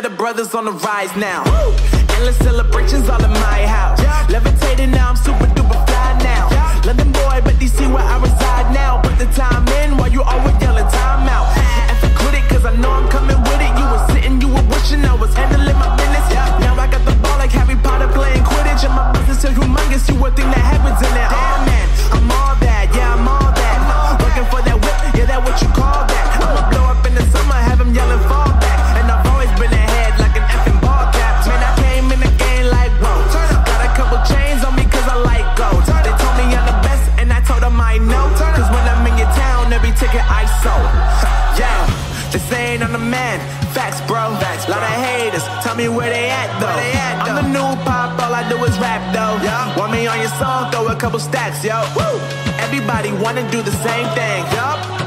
that the brothers on the rise now. Endless celebrations all in my house. Levitating now, I'm super duper fly now. London boy, but DC where I reside now. Put the time in while you always yelling time out. And for critic, cause I know I'm coming with it. You were sitting, you were wishing I was handling my business. Now I got the ball like Harry Potter playing Quidditch. And my business so humongous, you would think that happens in it. Oh man, I'm all that, yeah, I'm all that. Looking for that whip, yeah, that what you call that. I'ma blow up in the summer, have him yelling fall back. And I've always been ahead like an effing ball cap. Man, I came in the game like, whoa. Got a couple chains on me cause I like gold. They told me I'm the best and I told them I know. Cause when I'm in your town, every ticket I sold. Yeah, they saying I'm the man. Facts, bro. Lot of haters, tell me where they at though. I'm the new pop, all I do is rap though. Want me on your song, throw a couple stacks, yo. Everybody wanna do the same thing.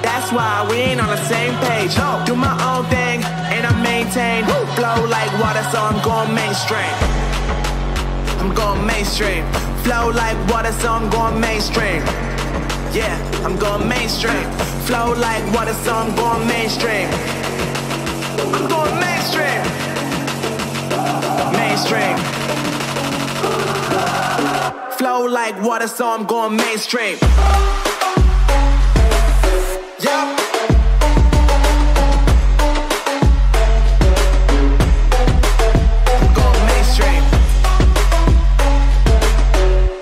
That's why we ain't on the same page. Do my own thing and I maintain. Flow like water, so I'm going mainstream. I'm going mainstream. Flow like water, so I'm going mainstream. Yeah, I'm going mainstream. Flow like water, so I'm going mainstream. I'm going mainstream. Mainstream. Flow like water, so I'm going mainstream. Yup. I'm going mainstream.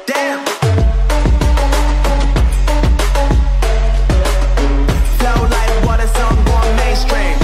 Damn. Flow like water, so I'm going mainstream.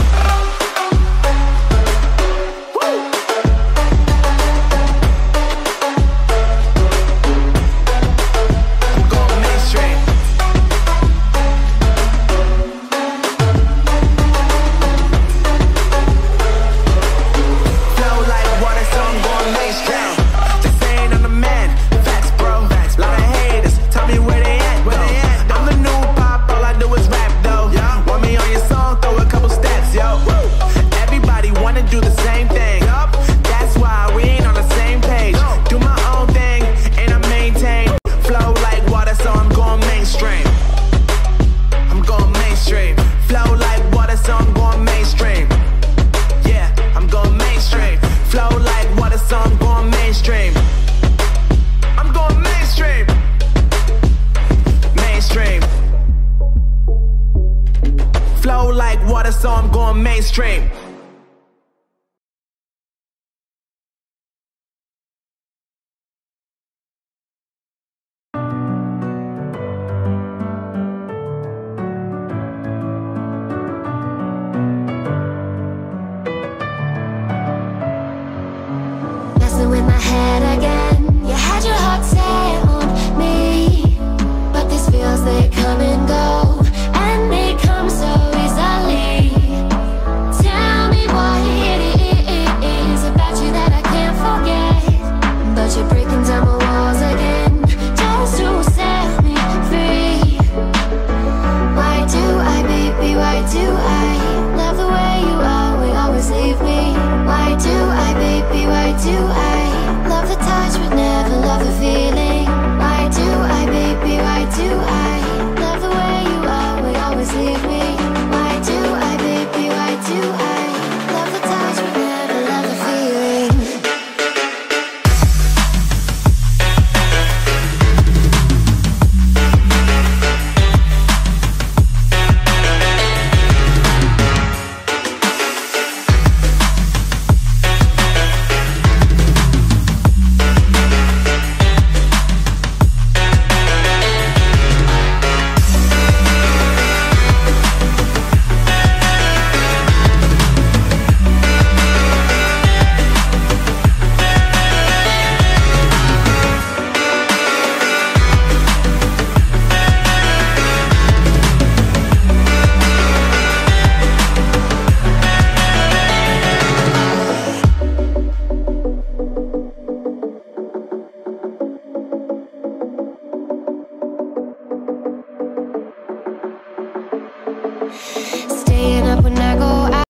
Flow like water, so I'm going mainstream.